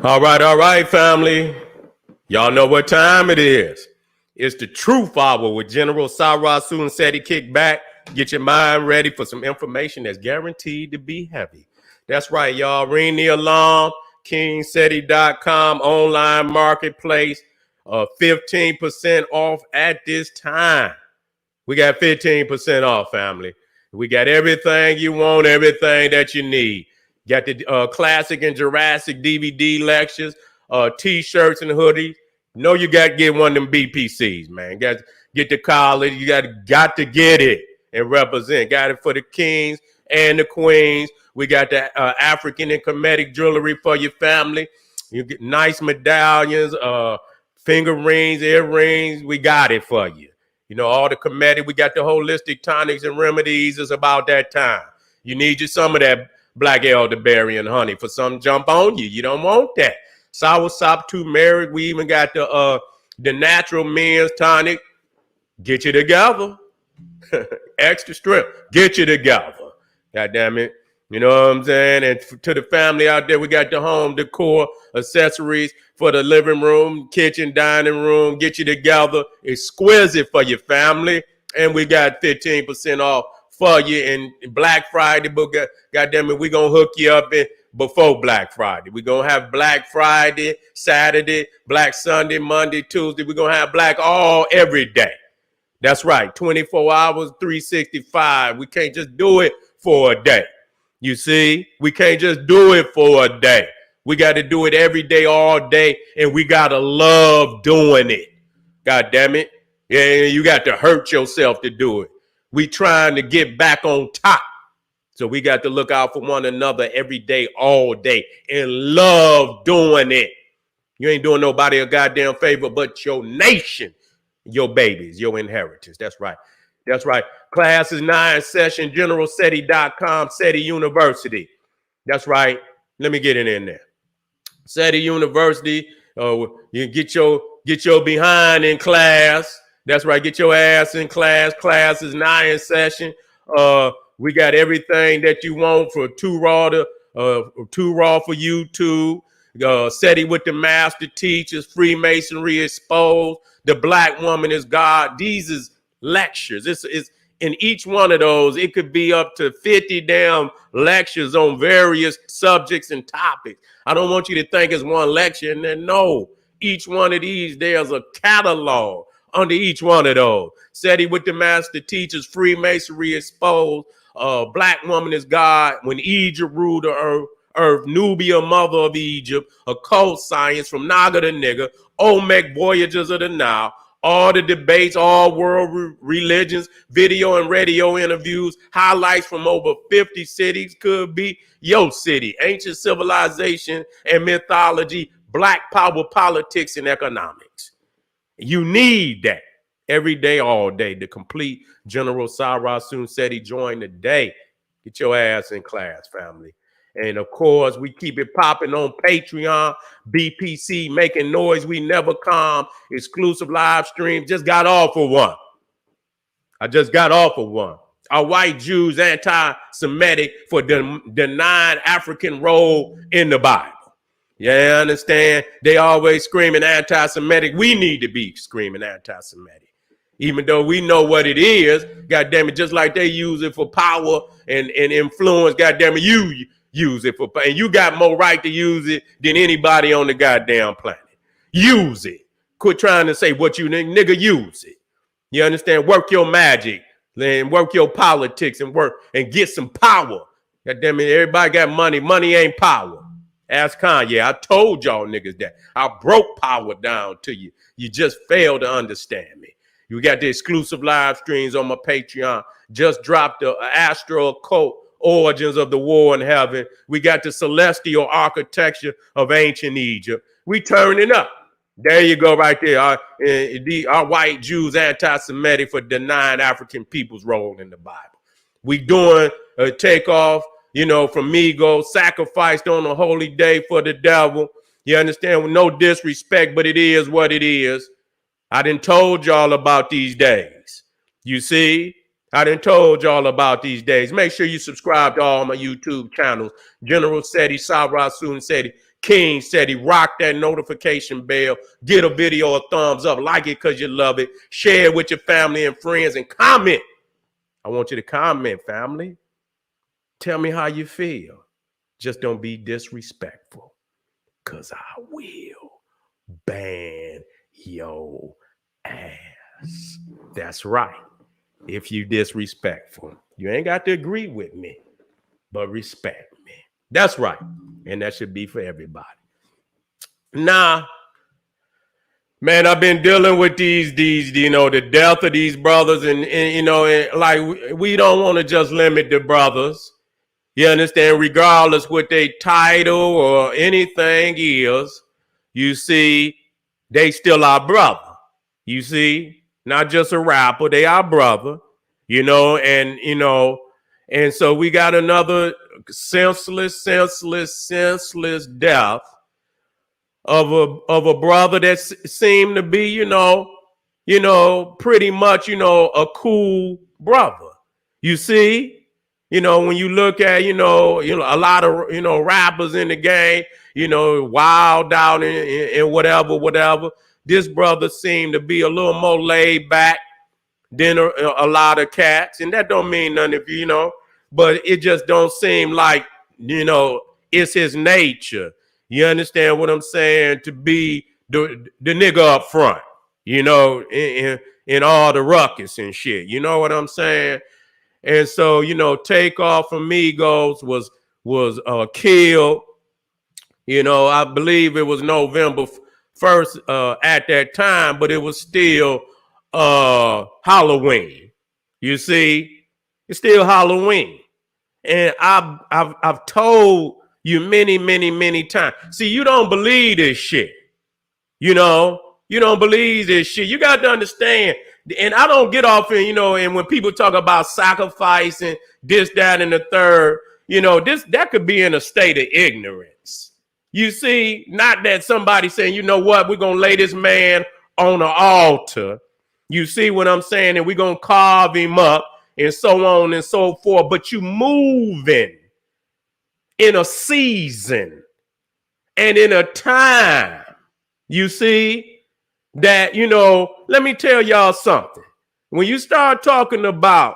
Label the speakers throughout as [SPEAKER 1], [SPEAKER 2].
[SPEAKER 1] All right, family. Y'all know what time it is. It's the Truth Hour with General Sara, Suten, Seti. Kick back, get your mind ready for some information that's guaranteed to be heavy. That's right, y'all. Ring the alarm. KingSeti.com online marketplace. 15% off at this time. We got 15% off, family. We got everything you want, everything that you need. Got the classic and Jurassic DVD lectures, T-shirts and hoodies. You you got to get one of them BPCs, man. Got to get to college. You got to get it and represent. Got it for the kings and the queens. We got the African and Kemetic jewelry for your family. You get nice medallions, finger rings, earrings. We got it for you. All the Kemetic. We got the holistic tonics and remedies. It's about that time. You need you some of that black elderberry and honey for some jump on you. You don't want that. Sour sop turmeric. We even got the natural men's tonic. Get you together. Extra strength. Get you together. God damn it. You know what I'm saying? And to the family out there, we got the home decor accessories for the living room, kitchen, dining room. Get you together. Exquisite for your family. And we got 15% off for you in Black Friday. But goddamn it, we're going to hook you up before Black Friday. We're going to have Black Friday, Saturday, Black Sunday, Monday, Tuesday. We're going to have Black every day. That's right. 24 hours, 365. We can't just do it for a day. You see, we can't just do it for a day. We got to do it every day, all day, and we got to love doing it. God damn it. Yeah, you got to hurt yourself to do it. We trying to get back on top. So we got to look out for one another every day, all day, and love doing it. You ain't doing nobody a goddamn favor but your nation, your babies, your inheritance. That's right. That's right. Class is 9 session, generalseti.com, Seti University. That's right. Let me get it in there. Seti University, you get your behind in class. That's right. Get your ass in class. Class is 9 session. We got everything that you want for Too Raw for YouTube. Seti with the master teachers, Freemasonry exposed. The Black woman is God. These is lectures. It's in each one of those. It could be up to 50 damn lectures on various subjects and topics. I don't want you to think it's one lecture and then no. Each one of these, there's a catalog under each one of those. Seti with the master teachers, Freemasonry exposed. Black woman is God. When Egypt ruled the earth, Nubia, mother of Egypt, occult science from Naga to nigga, Olmec voyagers of the Nile, all the debates, all world religions, video and radio interviews, highlights from over 50 cities, could be your city, ancient civilization and mythology, Black power, politics, and economics. You need that every day, all day. The complete General Sara Suten Seti join today. Get your ass in class, family. And of course, we keep it popping on Patreon, BPC, making noise. We never calm. Exclusive live stream. Just got off of one. I just got off of one. Are white Jews anti-Semitic for denying African role in the Bible? Yeah, I understand. They always screaming anti-Semitic. We need to be screaming anti-Semitic. Even though we know what it is, God damn it, just like they use it for power and influence, God damn it, you use it for, and you got more right to use it than anybody on the goddamn planet. Use it. Quit trying to say what you nigga, use it. You understand? Work your magic, then work your politics and work and get some power. God damn it, everybody got money. Money ain't power. Ask Kanye. I told y'all niggas that. I broke power down to you. You just failed to understand me. You got the exclusive live streams on my Patreon. Just dropped the Astro Occult Origins of the War in Heaven. We got the celestial architecture of ancient Egypt. We turning up. There you go right there. Our white Jews anti-Semitic for denying African people's role in the Bible. We doing a takeoff, from Migos, sacrificed on a holy day for the devil. You understand? With no disrespect, but it is what it is. I done told y'all about these days. You see? I done told y'all about these days. Make sure you subscribe to all my YouTube channels. General Seti, Sara, Suten Seti, King Seti. Rock that notification bell. Get a video a thumbs up. Like it because you love it. Share it with your family and friends and comment. I want you to comment, family. Tell me how you feel. Just don't be disrespectful, because I will ban your ass. That's right. If you disrespectful, you ain't got to agree with me, but respect me. That's right. And that should be for everybody. Nah, man, I've been dealing with these, the death of these brothers, and like we don't want to just limit the brothers. You understand? Regardless what their title or anything is, you see, they still our brother. You see, not just a rapper, they our brother. And so we got another senseless death of a brother that seemed to be, pretty much, a cool brother. You see, when you look at, a lot of, rappers in the game, wild out and whatever. This brother seemed to be a little more laid back than a lot of cats. And that don't mean nothing if but it just don't seem like, it's his nature. You understand what I'm saying? To be the nigga up front, in all the ruckus and shit. You know what I'm saying? And so, Takeoff from Migos was killed. I believe it was November 1st at that time, but it was still Halloween. You see, it's still Halloween. And I've told you many times. See, you don't believe this shit. You don't believe this shit. You got to understand. And I don't get off in, and when people talk about sacrificing this, that, and the third, that could be in a state of ignorance. You see, not that somebody saying, you know what, we're going to lay this man on an altar. You see what I'm saying? And we're going to carve him up and so on and so forth. But you moving in a season and in a time, you see, that, let me tell y'all something. When you start talking about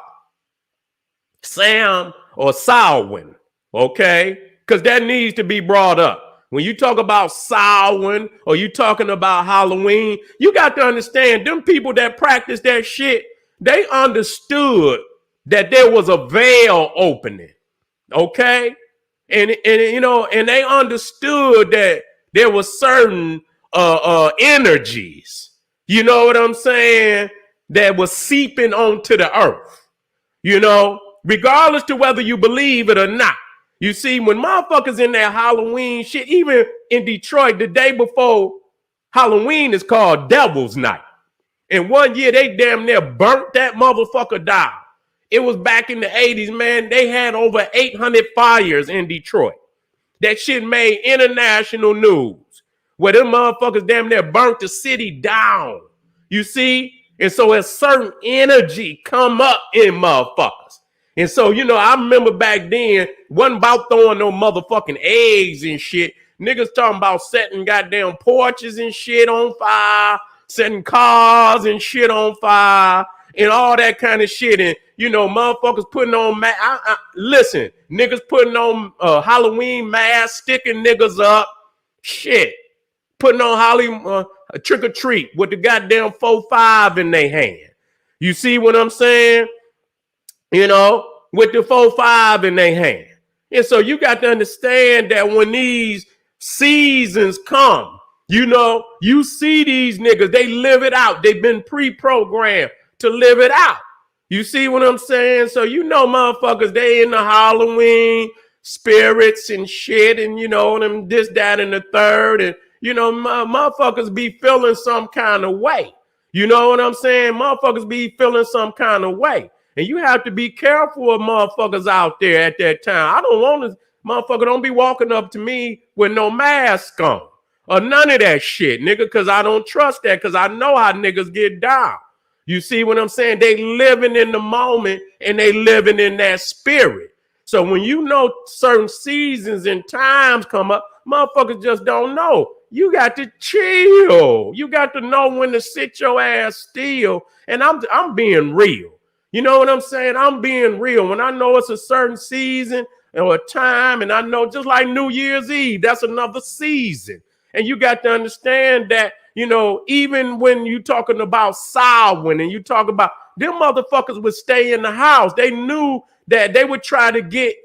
[SPEAKER 1] Sam or Samhain, okay, because that needs to be brought up. When you talk about Samhain or you talking about Halloween, you got to understand them people that practice that shit, they understood that there was a veil opening, okay? And they understood that there was certain energies, you know what I'm saying, that was seeping onto the earth, regardless to whether you believe it or not. You see, when motherfuckers in that Halloween shit, even in Detroit, the day before Halloween is called Devil's Night. And one year they damn near burnt that motherfucker down. It was back in the 80s, man. They had over 800 fires in Detroit. That shit made international news, where them motherfuckers damn near burnt the city down. You see? And so a certain energy come up in motherfuckers. And so, I remember back then, wasn't about throwing no motherfucking eggs and shit. Niggas talking about setting goddamn porches and shit on fire, setting cars and shit on fire, and all that kind of shit. And, motherfuckers putting on, listen, niggas putting on Halloween masks, sticking niggas up, shit. Putting on Halloween trick or treat with the goddamn 4-5 in their hand. You see what I'm saying? With the 4-5 in their hand. And so you got to understand that when these seasons come, you see these niggas, they live it out. They've been pre-programmed to live it out. You see what I'm saying? So motherfuckers, they in the Halloween spirits and shit, and them this, that, and the third, and motherfuckers be feeling some kind of way. You know what I'm saying? Motherfuckers be feeling some kind of way. And you have to be careful of motherfuckers out there at that time. I don't want to, motherfucker, don't be walking up to me with no mask on or none of that shit, nigga, because I don't trust that, because I know how niggas get down. You see what I'm saying? They living in the moment and they living in that spirit. So when you know certain seasons and times come up, motherfuckers just don't know. You got to chill. You got to know when to sit your ass still. And I'm being real. You know what I'm saying? I'm being real. When I know it's a certain season or a time, and I know just like New Year's Eve, that's another season. And you got to understand that, you know, even when you talking about Samhain and you talk about them motherfuckers would stay in the house. They knew that they would try to get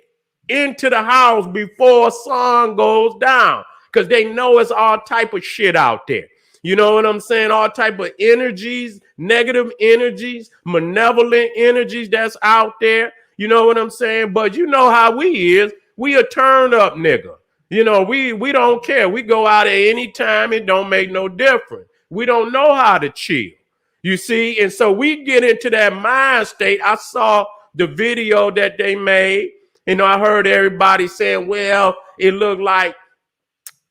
[SPEAKER 1] into the house before sun goes down because they know it's all type of shit out there. You know what I'm saying? All type of energies, negative energies, malevolent energies that's out there. You know what I'm saying? But you know how we is. We a turn up nigga. You know, we don't care. We go out at any time. It don't make no difference. We don't know how to chill. You see? And so we get into that mind state. I saw the video that they made. You know, I heard everybody saying, well, it looked like,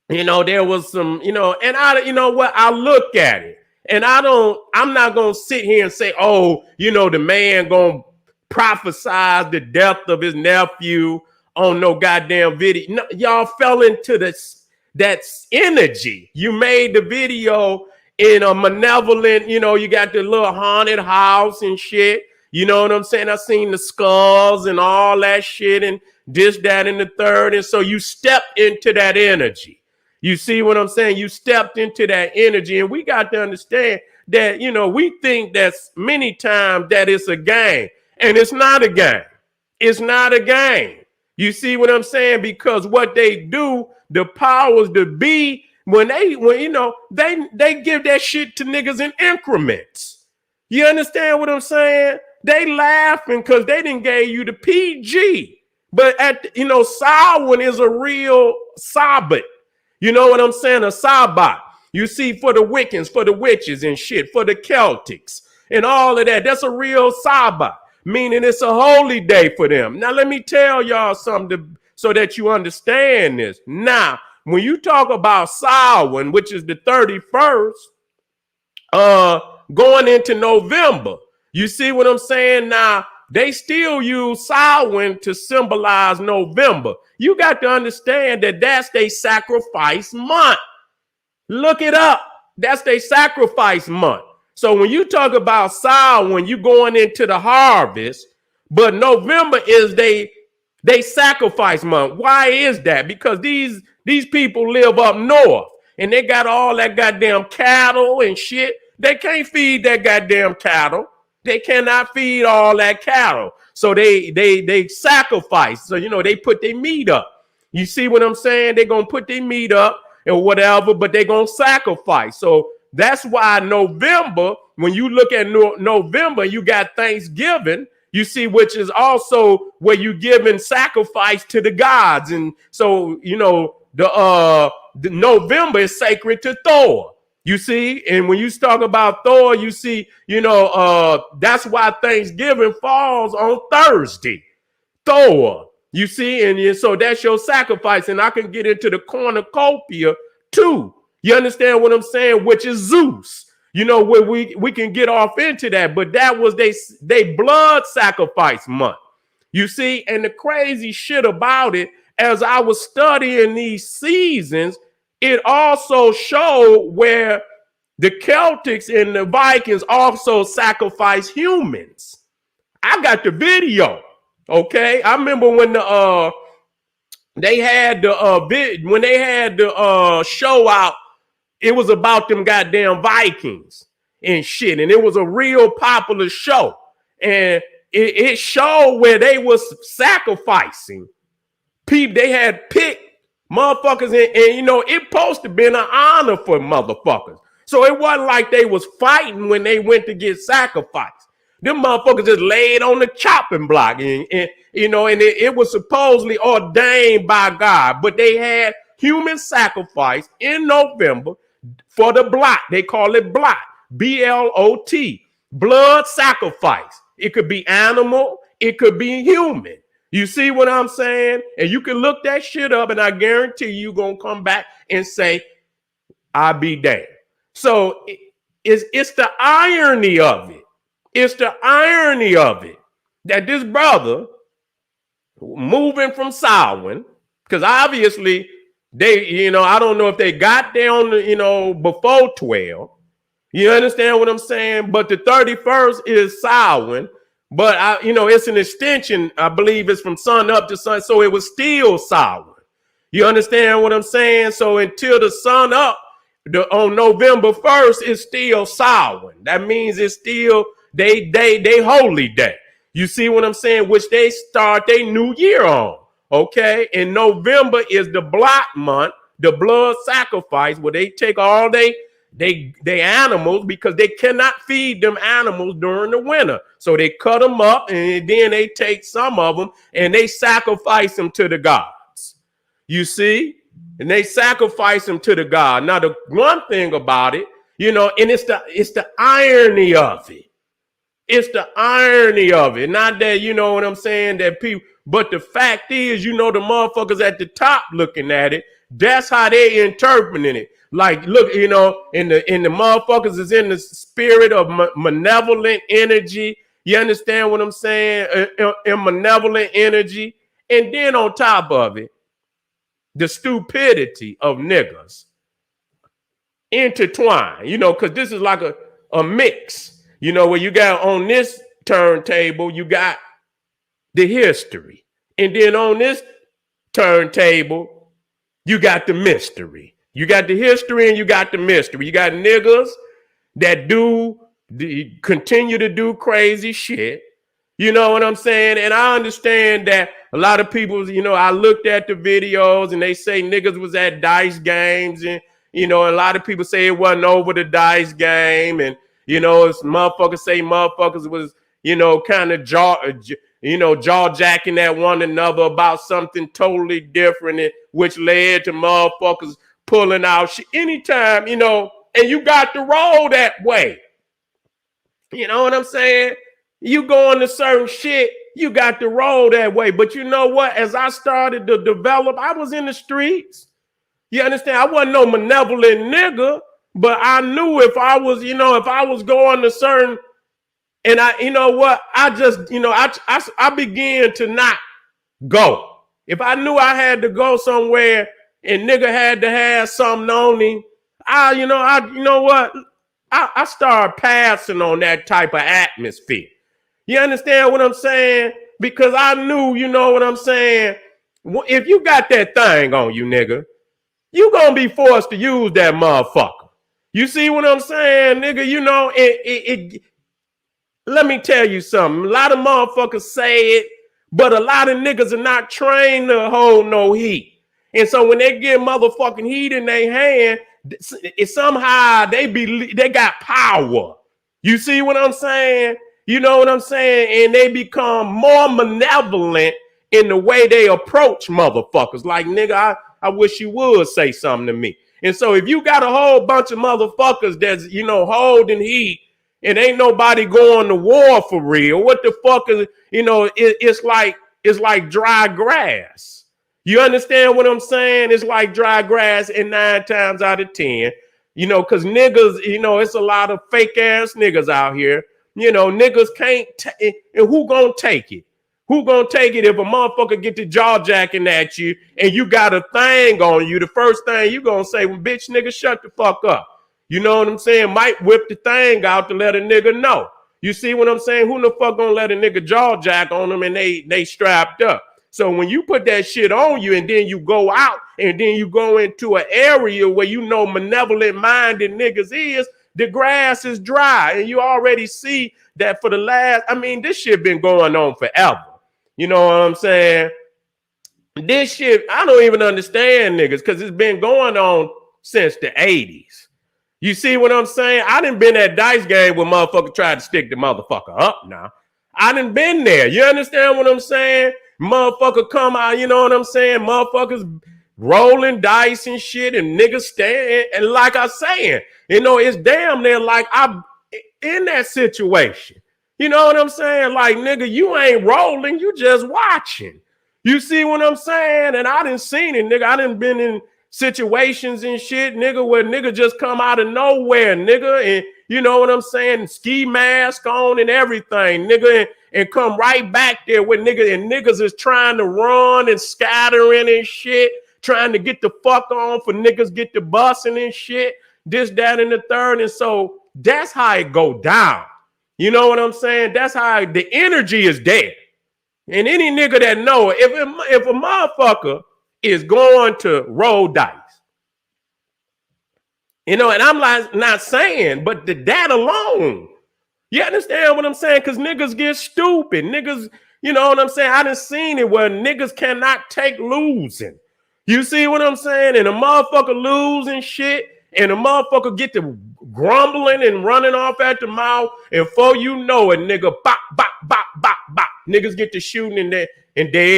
[SPEAKER 1] you know, there was some, you know, and you know what? I look at it and I'm not going to sit here and say, oh, you know, the man going to prophesize the death of his nephew on no goddamn video. No, y'all fell into that energy. You made the video in a malevolent, you know, you got the little haunted house and shit. You know what I'm saying? I seen the skulls and all that shit and this, that, and the third. And so you stepped into that energy. You see what I'm saying? You stepped into that energy. And we got to understand that, you know, we think that many times that it's a game. And it's not a game. It's not a game. You see what I'm saying? Because what they do, the powers to be, when you know, they give that shit to niggas in increments. You understand what I'm saying? They laughing because they didn't gave you the PG. But you know, Samhain is a real Sabbath. You know what I'm saying? A Sabbath. You see, for the Wiccans, for the witches and shit, for the Celtics and all of that. That's a real Sabbath, meaning it's a holy day for them. Now, let me tell y'all something so that you understand this. Now, when you talk about Samhain, which is the 31st, going into November, you see what I'm saying? Now, they still use Samhain to symbolize November. You got to understand that that's their sacrifice month. Look it up. That's their sacrifice month. So when you talk about Samhain, you going into the harvest, but November is they sacrifice month. Why is that? Because these people live up north and they got all that goddamn cattle and shit. They can't feed that goddamn cattle. They cannot feed all that cattle. So they sacrifice. So, you know, they put their meat up. You see what I'm saying? They're going to put their meat up and whatever, but they're going to sacrifice. So that's why November, when you look at November, you got Thanksgiving, you see, which is also where you giving sacrifice to the gods. And so, you know, the November is sacred to Thor. You see, and when you talk about Thor, you see, you know, that's why Thanksgiving falls on Thursday. Thor, you see, and so that's your sacrifice. And I can get into the cornucopia too. You understand what I'm saying? Which is Zeus. You know, where we can get off into that, but that was they blood sacrifice month. You see, and the crazy shit about it, as I was studying these seasons, it also showed where the Celtics and the Vikings also sacrifice humans. I got the video. Okay, I remember when they had the show out. It was about them goddamn Vikings and shit, and it was a real popular show. And it showed where they was sacrificing people. They had picked motherfuckers, and you know, it supposed to be an honor for motherfuckers. So it wasn't like they was fighting when they went to get sacrificed. Them motherfuckers just laid on the chopping block, and you know, and it was supposedly ordained by God. But they had human sacrifice in November for the blot. They call it blot, B-L-O-T, blood sacrifice. It could be animal, it could be human. You see what I'm saying? And you can look that shit up, and I guarantee you're going to come back and say, I be damned. So it's the irony of it. It's the irony of it that this brother moving from Samhain, because obviously they, I don't know if they got there on the, before 12. You understand what I'm saying? But the 31st is Samhain, but it's an extension. I believe it's from sun up to sun, so it was still Samhain. You understand what I'm saying? So until the sun up on November 1st, it's still Samhain. That means it's still they holy day. You see what I'm saying? Which they start their new year on. Okay. And November is the block month, the blood sacrifice, where they take all they animals, because they cannot feed them animals during the winter. So they cut them up, and then they take some of them and they sacrifice them to the gods. You see? And they sacrifice them to the God. Now, the one thing about it, and it's the irony of it. It's the irony of it. Not that, you know what I'm saying, that people, but the fact is, the motherfuckers at the top looking at it, that's how they interpreting it. Like, look, and the motherfuckers is in the spirit of malevolent energy. You understand what I'm saying? In malevolent energy. And then on top of it, the stupidity of niggas intertwined, because this is like a mix. Where you got on this turntable, you got the history. And then on this turntable, you got the mystery. You got the history and you got the mystery. You got niggas that continue to do crazy shit. You know what I'm saying? And I understand that a lot of people, I looked at the videos and they say niggas was at dice games, and, a lot of people say it wasn't over the dice game, and, it's motherfuckers say motherfuckers was, kind of jaw jacking at one another about something totally different, which led to motherfuckers pulling out shit anytime, and you got to roll that way. You know what I'm saying? You go into certain shit, you got to roll that way. But you know what? As I started to develop, I was in the streets. You understand? I wasn't no malevolent nigga, but I knew if I was, if I was going to certain, and I just, I began to not go. If I knew I had to go somewhere and nigga had to have something on him, I started passing on that type of atmosphere. You understand what I'm saying? Because I knew, you know what I'm saying? If you got that thing on you, nigga, you gonna be forced to use that motherfucker. You see what I'm saying, nigga? Let me tell you something. A lot of motherfuckers say it, but a lot of niggas are not trained to hold no heat. And so when they get motherfucking heat in their hand, somehow they got power. You see what I'm saying? You know what I'm saying? And they become more malevolent in the way they approach motherfuckers. Like, nigga, I wish you would say something to me. And so if you got a whole bunch of motherfuckers that's, holding heat, and ain't nobody going to war for real, what the fuck is, it's like dry grass. You understand what I'm saying? It's like dry grass, and 9 times out of 10, because niggas, it's a lot of fake ass niggas out here. Niggas can't, and who gonna take it? Who gonna take it if a motherfucker get the jaw jacking at you and you got a thing on you? The first thing you gonna say, well, bitch, nigga, shut the fuck up. You know what I'm saying? Might whip the thing out to let a nigga know. You see what I'm saying? Who the fuck gonna let a nigga jaw jack on them and they strapped up? So when you put that shit on you and then you go out and then you go into an area where malevolent minded niggas is, the grass is dry. And you already see that for the last, this shit been going on forever. You know what I'm saying? This shit, I don't even understand niggas, because it's been going on since the 80s. You see what I'm saying? I done been at dice game where motherfucker tried to stick the motherfucker up now. I done been there. You understand what I'm saying? Motherfucker come out, you know what I'm saying? Motherfuckers rolling dice and shit, and niggas stand. And like I saying, it's damn near like I'm in that situation. You know what I'm saying? Like, nigga, you ain't rolling, you just watching. You see what I'm saying? And I done seen it, nigga. I done been in situations and shit, nigga, where nigga just come out of nowhere, nigga, and you know what I'm saying, ski mask on and everything, nigga, and come right back there with nigga, and niggas is trying to run and scattering and shit, trying to get the fuck on for niggas get the busing and shit, this, that, and the third. And so that's how it go down. You know what I'm saying? That's how the energy is there. And any nigga that know, if a motherfucker is going to roll dice, you know, and I'm like not saying, but that alone, you understand what I'm saying? Because niggas get stupid. Niggas, you know what I'm saying? I done seen it where niggas cannot take losing. You see what I'm saying? And a motherfucker losing shit, and a motherfucker get to grumbling and running off at the mouth, and before you know it, nigga, bop, bop, bop, bop, bop. Niggas get to shooting and there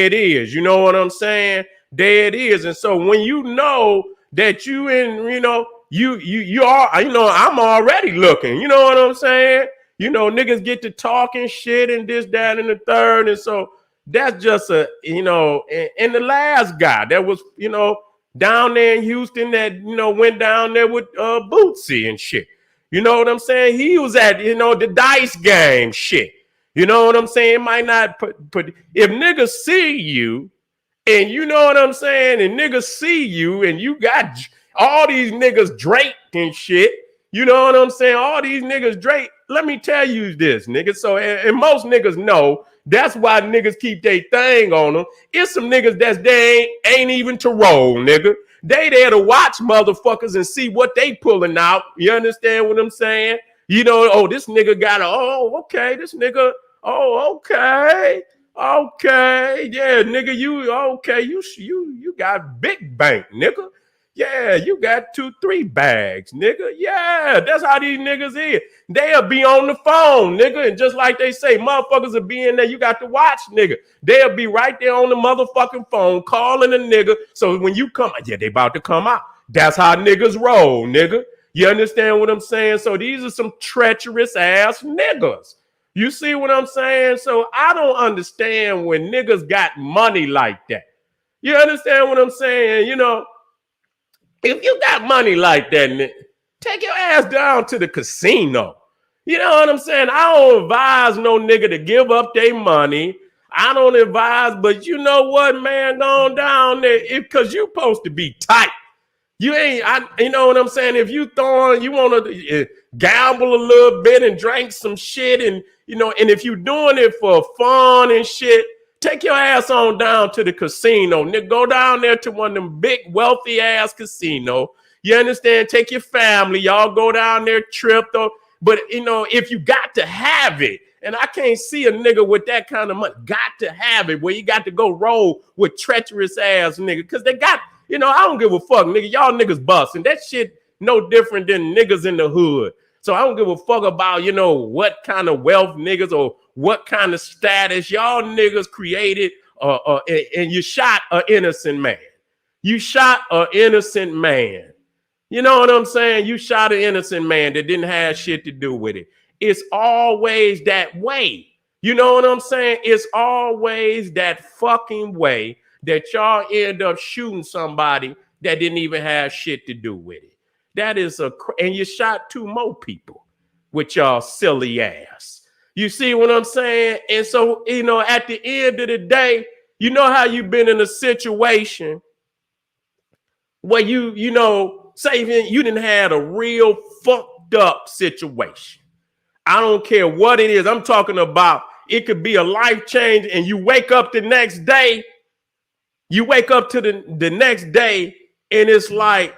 [SPEAKER 1] it is. You know what I'm saying? There it is. And so when you know that you in, you know, you are, you know, I'm already looking. You know what I'm saying? You know, niggas get to talking shit and this, that, and the third. And so that's just a, you know, and the last guy that was, you know, down there in Houston that, you know, went down there with Bootsy and shit. You know what I'm saying? He was at, you know, the dice game shit. You know what I'm saying? It might not put if niggas see you and you know what I'm saying, and niggas see you and you got all these niggas draped and shit. You know what I'm saying? All these niggas draped. Let me tell you this, niggas. So, and most niggas know that's why niggas keep their thing on them. It's some niggas they ain't even to roll, nigga. They there to watch motherfuckers and see what they pulling out. You understand what I'm saying? You know, oh, this nigga got a, oh, okay, this nigga, oh, okay. Okay, yeah, nigga, you okay, you got big bank, nigga. Yeah, you got 2-3 bags, nigga. Yeah, that's how these niggas is. They'll be on the phone, nigga. And just like they say, motherfuckers will be in there. You got to watch, nigga. They'll be right there on the motherfucking phone calling a nigga. So when you come, yeah, they about to come out. That's how niggas roll, nigga. You understand what I'm saying? So these are some treacherous ass niggas. You see what I'm saying? So I don't understand when niggas got money like that. You understand what I'm saying? You know, if you got money like that, take your ass down to the casino. You know what I'm saying? I don't advise no nigga to give up their money. I don't advise, but you know what, man? Going down there, because you supposed to be tight. You ain't, you know what I'm saying? If you want to gamble a little bit and drink some shit, and you know, and if you doing it for fun and shit, take your ass on down to the casino. Nigga, go down there to one of them big wealthy ass casino. You understand? Take your family, y'all go down there, trip though. But you know, if you got to have it, and I can't see a nigga with that kind of money, got to have it, where you got to go roll with treacherous ass nigga, because they got. You know, I don't give a fuck, nigga. Y'all niggas busting. That shit no different than niggas in the hood. So I don't give a fuck about, you know, what kind of wealth niggas or what kind of status y'all niggas created and you shot an innocent man. You shot an innocent man. You know what I'm saying? You shot an innocent man that didn't have shit to do with it. It's always that way. You know what I'm saying? It's always that fucking way that y'all end up shooting somebody that didn't even have shit to do with it. That is and you shot 2 more people with y'all silly ass. You see what I'm saying? And so, you know, at the end of the day, you know how you've been in a situation where you know, say you didn't have a real fucked up situation. I don't care what it is. I'm talking about it could be a life change, and you wake up the next day. You wake up to the next day and it's like,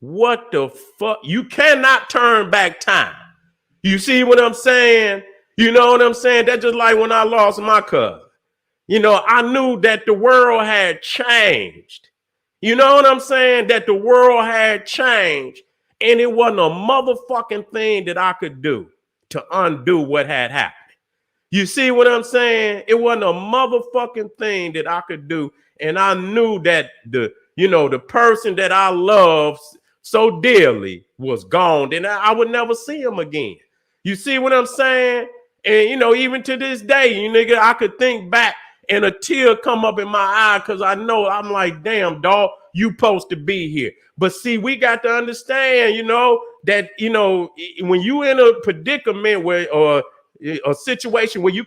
[SPEAKER 1] what the fuck? You cannot turn back time. You see what I'm saying? You know what I'm saying? That's just like when I lost my cousin. You know, I knew that the world had changed. You know what I'm saying? That the world had changed, and it wasn't a motherfucking thing that I could do to undo what had happened. You see what I'm saying? It wasn't a motherfucking thing that I could do. And I knew that the person that I loved so dearly was gone. And I would never see him again. You see what I'm saying? And, you know, even to this day, you nigga, I could think back and a tear come up in my eye because I know I'm like, damn, dog, you supposed to be here. But see, we got to understand, that, when you in a predicament where, or a situation where you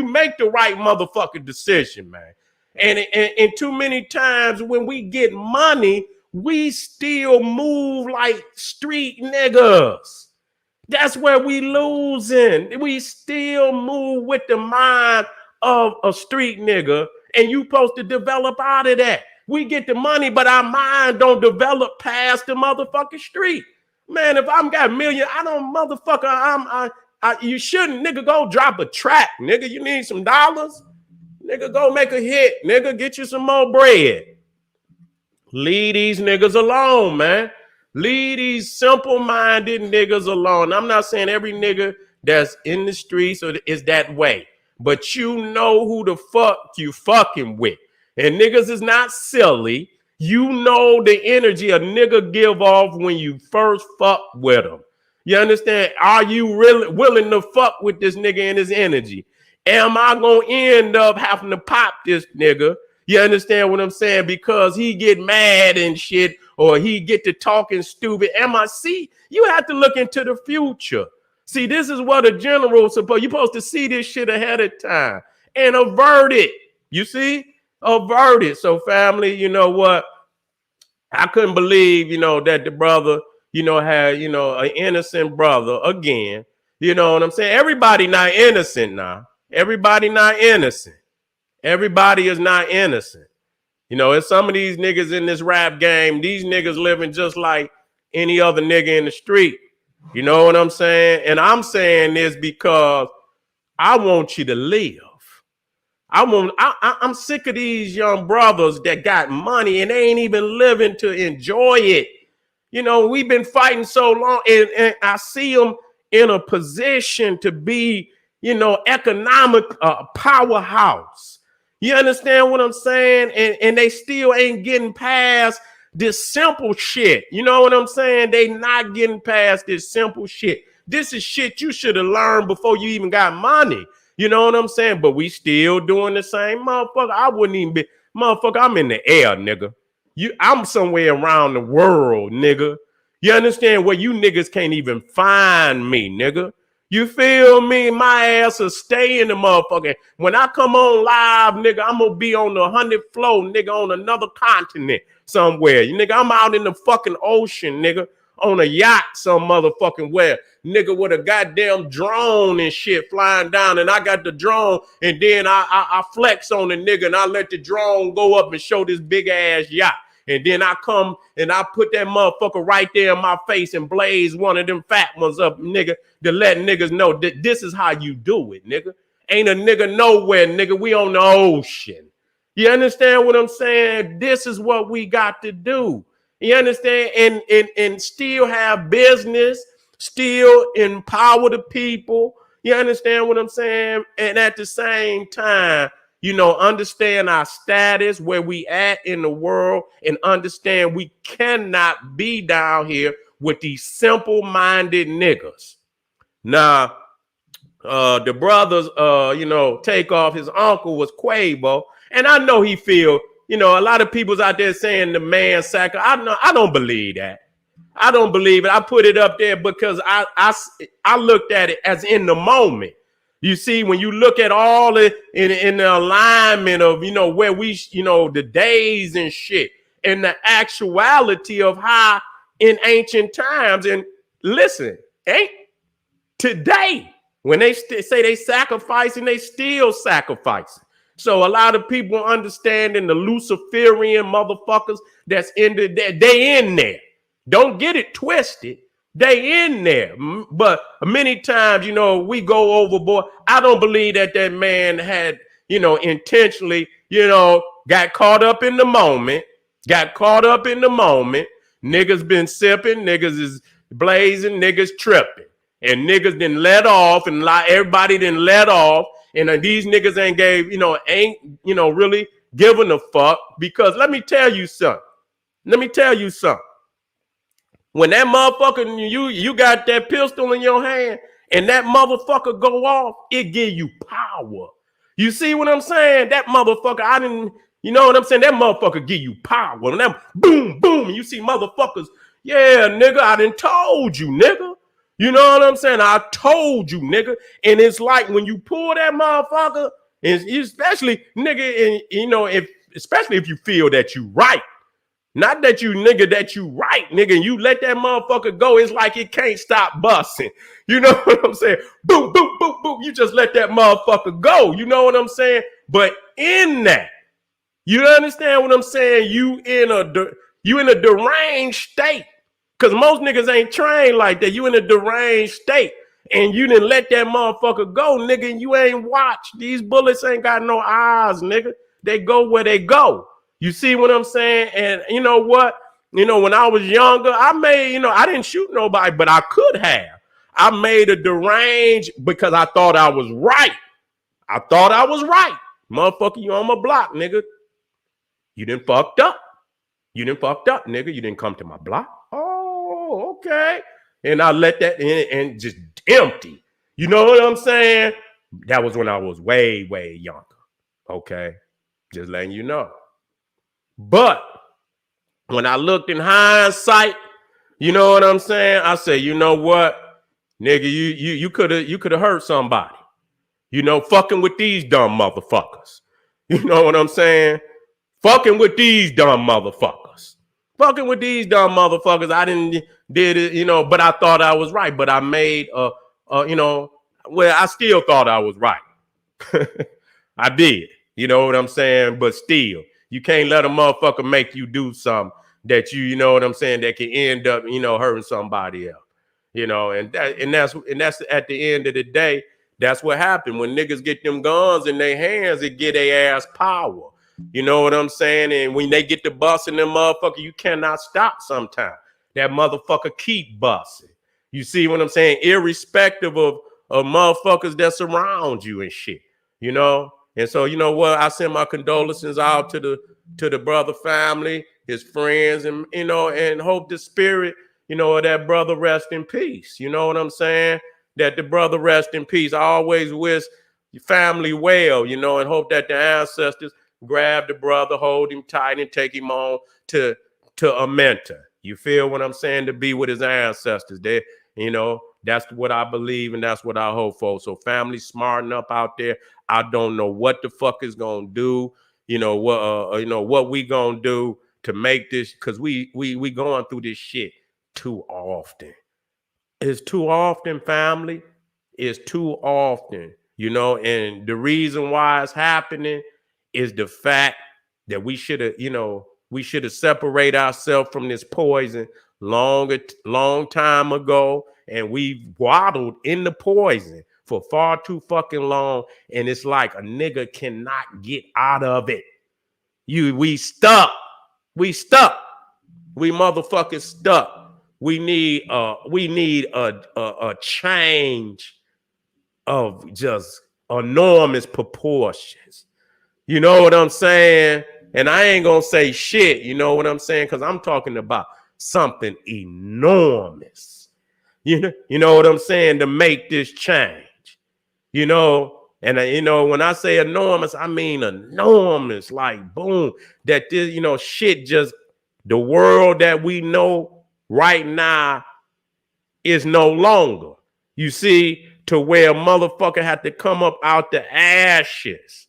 [SPEAKER 1] make the right motherfucking decision, man. And too many times when we get money, we still move like street niggas. That's where we losing. We still move with the mind of a street nigga, and you supposed to develop out of that. We get the money, but our mind don't develop past the motherfucking street. Man, if I'm got a million, I don't motherfucker. You shouldn't, nigga, go drop a track, nigga. You need some dollars, nigga. Go make a hit, nigga. Get you some more bread. Leave these niggas alone, man. Leave these simple-minded niggas alone. I'm not saying every nigga that's in the streets is that way, but you know who the fuck you fucking with. And niggas is not silly. You know the energy a nigga give off when you first fuck with him. You understand? Are you really willing to fuck with this nigga and his energy? Am I gonna end up having to pop this nigga? You understand what I'm saying? Because he get mad and shit, or he get to talking stupid. See, you have to look into the future. See, this is what a general supposed. You're supposed to see this shit ahead of time and avert it. You see? Avert it. So family, you know what? I couldn't believe, that the brother, had, an innocent brother again. You know what I'm saying? Everybody not innocent now. Everybody not innocent. Everybody is not innocent. It's some of these niggas in this rap game, these niggas living just like any other nigga in the street. You know what I'm saying? And I'm saying this because I want you to live. I'm sick of these young brothers that got money and they ain't even living to enjoy it. We've been fighting so long, and I see them in a position to be, economic powerhouse. You understand what I'm saying? And they still ain't getting past this simple shit. You know what I'm saying? They not getting past this simple shit. This is shit you should have learned before you even got money. You know what I'm saying? But we still doing the same. Motherfucker, I wouldn't even be. Motherfucker, I'm in the air, nigga. I'm somewhere around the world, nigga. You understand? Where you niggas can't even find me, nigga. You feel me? My ass will stay in the motherfucker. When I come on live, nigga, I'm gonna be on the 100th floor, nigga, on another continent somewhere. Nigga, I'm out in the fucking ocean, nigga, on a yacht some motherfucking where. Nigga, with a goddamn drone and shit flying down, and I got the drone, and then I flex on the nigga, and I let the drone go up and show this big ass yacht. And then I come and I put that motherfucker right there in my face and blaze one of them fat ones up, nigga, to let niggas know that this is how you do it, nigga. Ain't a nigga nowhere, nigga. We on the ocean. You understand what I'm saying? This is what we got to do. You understand? And still have business, still empower the people. You understand what I'm saying? And at the same time, understand our status, where we at in the world, and understand we cannot be down here with these simple-minded niggas. Now, the brothers, Takeoff, his uncle was Quavo, and I know he feel, a lot of people's out there saying the man sacrificed. I don't believe that. I don't believe it. I put it up there because I looked at it as in the moment. You see, when you look at all it in the alignment of, where we, the days and shit, and the actuality of how in ancient times, and listen, ain't today, when they say they sacrificing, they still sacrificing. So a lot of people understanding the Luciferian motherfuckers that's in they in there. Don't get it twisted. They in there. But many times, we go overboard. I don't believe that man had, intentionally, got caught up in the moment. Niggas been sipping. Niggas is blazing. Niggas tripping. And niggas didn't let off. And everybody didn't let off. And these niggas ain't really giving a fuck. Because let me tell you something. When that motherfucker, you got that pistol in your hand and that motherfucker go off, it give you power. You see what I'm saying? That motherfucker, You know what I'm saying? That motherfucker give you power. When them boom, boom, and you see motherfuckers, yeah, nigga, I done told you, nigga. You know what I'm saying? I told you, nigga. And it's like when you pull that motherfucker, and especially, nigga, and you know, especially if you feel that you right. Not that you nigga, that you right, nigga, and you let that motherfucker go. It's like it can't stop busting. You know what I'm saying? Boom, boom, boom, boom. You just let that motherfucker go. You know what I'm saying? But in that, you understand what I'm saying? You in a deranged state. Cause most niggas ain't trained like that. You in a deranged state. And you didn't let that motherfucker go, nigga, and you ain't watched. These bullets ain't got no eyes, nigga. They go where they go. You see what I'm saying? And you know what? You know, when I was younger, I made, you know, I didn't shoot nobody, but I could have. I made a deranged because I thought I was right. I thought I was right. Motherfucker, you on my block, nigga. You done fucked up. You done fucked up, nigga. You didn't come to my block. Oh, okay. And I let that in and just empty. You know what I'm saying? That was when I was way, way younger. Okay. Just letting you know. But when I looked in hindsight, you know what I'm saying? I said, you know what? Nigga, you could have hurt somebody. You know, fucking with these dumb motherfuckers. You know what I'm saying? Fucking with these dumb motherfuckers. Fucking with these dumb motherfuckers. I did it, you know, but I thought I was right. But I made you know, well, I still thought I was right. I did. You know what I'm saying? But still, you can't let a motherfucker make you do something that you know what I'm saying, that can end up, you know, hurting somebody else. You know, and that's at the end of the day, that's what happened. When niggas get them guns in their hands, it get their ass power. You know what I'm saying? And when they get to busting them motherfucker, you cannot stop sometimes. That motherfucker keep busting. You see what I'm saying? Irrespective of motherfuckers that surround you and shit. You know? And so, you know what? I send my condolences out to the brother family, his friends, and you know, and hope the spirit, you know, that brother rest in peace. You know what I'm saying? That the brother rest in peace. I always wish your family well, you know, and hope that the ancestors grab the brother, hold him tight, and take him on to a mentor. You feel what I'm saying? To be with his ancestors. They, you know, that's what I believe and that's what I hope for. So family smarten up out there. I don't know what the fuck is gonna do. You know what we gonna do to make this, because we going through this shit too often. It's too often, family. It's too often, you know, and the reason why it's happening is the fact that we should have separated ourselves from this poison long time ago, and we waddled in the poison for far too fucking long, and it's like a nigga cannot get out of it. We stuck. We motherfucking stuck. We need a change of just enormous proportions. You know what I'm saying? And I ain't gonna say shit, you know what I'm saying? Because I'm talking about something enormous. You know what I'm saying? To make this change. You know, and you know, when I say enormous, I mean enormous, like boom, that this, you know, shit just, the world that we know right now is no longer. You see, to where a motherfucker had to come up out the ashes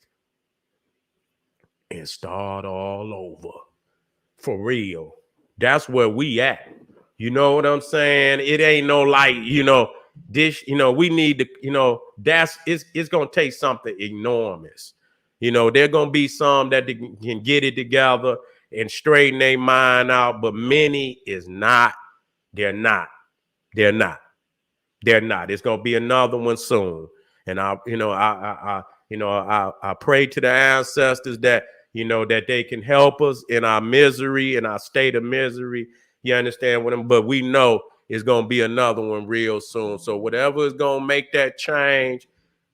[SPEAKER 1] and start all over. For real. That's where we at. You know what I'm saying? It ain't no like, you know, this, you know, we need to, you know, it's gonna take something enormous. You know, there gonna be some that can get it together and straighten their mind out, but many is not. They're not. It's gonna be another one soon. And I pray to the ancestors that, you know, that they can help us in our misery, in our state of misery. You understand what I'm, but we know it's gonna be another one real soon. So whatever is gonna make that change,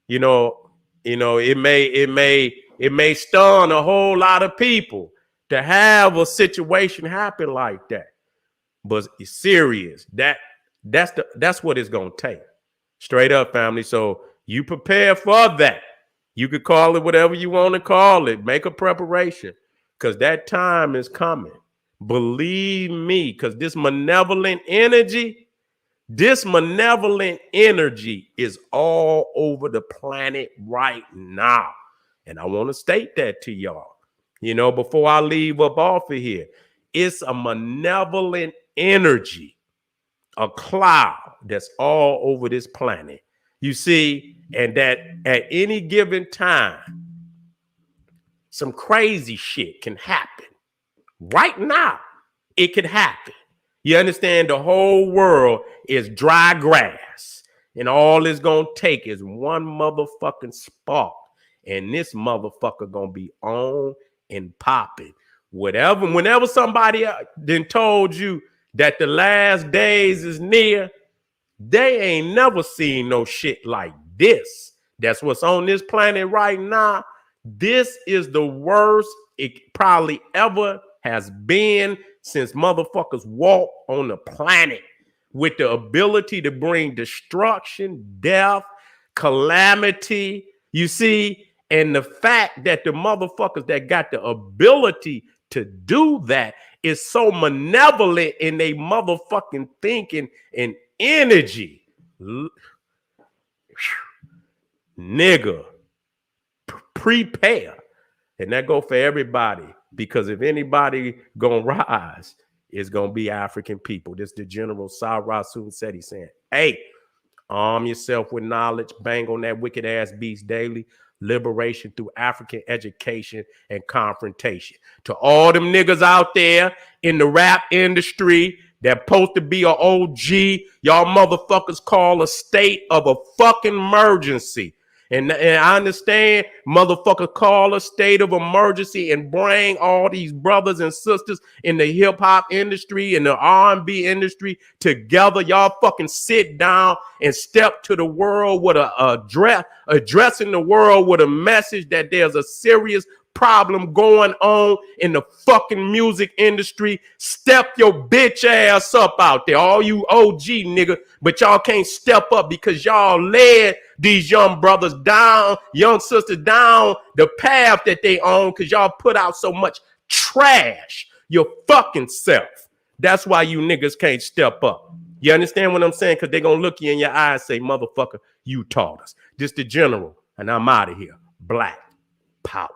[SPEAKER 1] you know, it may stun a whole lot of people to have a situation happen like that. But it's serious. That's what it's gonna take. Straight up, family. So you prepare for that. You could call it whatever you want to call it. Make a preparation. because that time is coming. Believe me, because this malevolent energy is all over the planet right now. And I want to state that to y'all, before I leave up off of here. It's a malevolent energy, a cloud that's all over this planet. You see, and that at any given time, some crazy shit can happen. Right now, it could happen. You understand? The whole world is dry grass, and all it's gonna take is one motherfucking spark, and this motherfucker gonna be on and popping. Whenever somebody then told you that the last days is near, they ain't never seen no shit like this. That's what's on this planet right now. This is the worst it probably ever has been since motherfuckers walked on the planet, with the ability to bring destruction, death, calamity. You see, and the fact that the motherfuckers that got the ability to do that is so malevolent in their motherfucking thinking and energy. Nigga, prepare. And that go for everybody, because if anybody gonna rise, it's gonna be African people. This is the General Sara Seti saying, hey, arm yourself with knowledge, bang on that wicked ass beast daily. Liberation through African education and confrontation. To all them niggas out there in the rap industry that supposed to be an OG, y'all motherfuckers call a state of a fucking emergency. And I understand motherfuckers call a state of emergency and bring all these brothers and sisters in the hip hop industry and the R&B industry together. Y'all fucking sit down and step to the world with addressing the world with a message that there's a serious problem going on in the fucking music industry. Step your bitch ass up out there, all you OG nigga, but y'all can't step up because y'all led these young brothers down, young sisters down the path that they own, because y'all put out so much trash your fucking self. That's why you niggas can't step up. You understand what I'm saying? Because they're gonna look you in your eyes and say, motherfucker, you taught us. This the General, and I'm out of here. Black power.